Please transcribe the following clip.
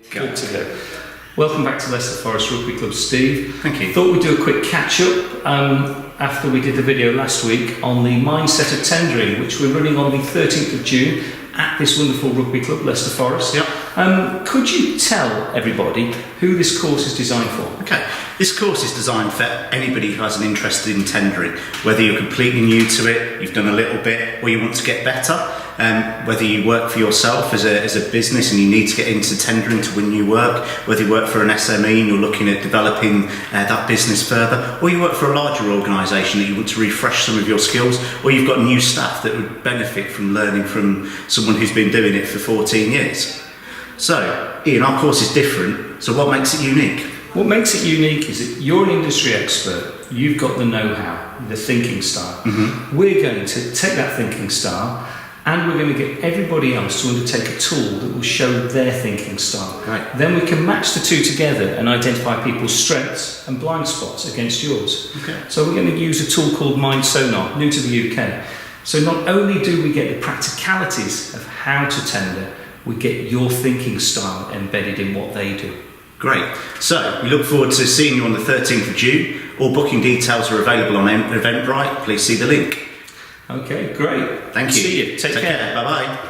Good to go. Welcome back to Leicester Forest Rugby Club, Steve. Thank you. Thought we'd do a quick catch-up after we did the video last week on the mindset of tendering, which we're running on the 13th of June at this wonderful rugby club, Leicester Forest. Yep. Could you tell everybody who this course is designed for? Okay, this course is designed for anybody who has an interest in tendering, whether you're completely new to it, you've done a little bit, or you want to get better, whether you work for yourself as a business and you need to get into tendering to win new work, whether you work for an SME and you're looking at developing that business further, or you work for a larger organisation that you want to refresh some of your skills, or you've got new staff that would benefit from learning from someone who's been doing it for 14 years. So, Ian, our course is different, so what makes it unique? What makes it unique is that you're an industry expert, you've got the know-how, the thinking style. Mm-hmm. We're going to take that thinking style and we're going to get everybody else to undertake a tool that will show their thinking style. Right. Then we can match the two together and identify people's strengths and blind spots against yours. Okay. So we're going to use a tool called Mind Sonar, new to the UK. So not only do we get the practicalities of how to tender, we get your thinking style embedded in what they do. Great. So, we look forward to seeing you on the 13th of June. All booking details are available on Eventbrite. Please see the link. Okay, great. Thank you. See you. Take care. Bye-bye.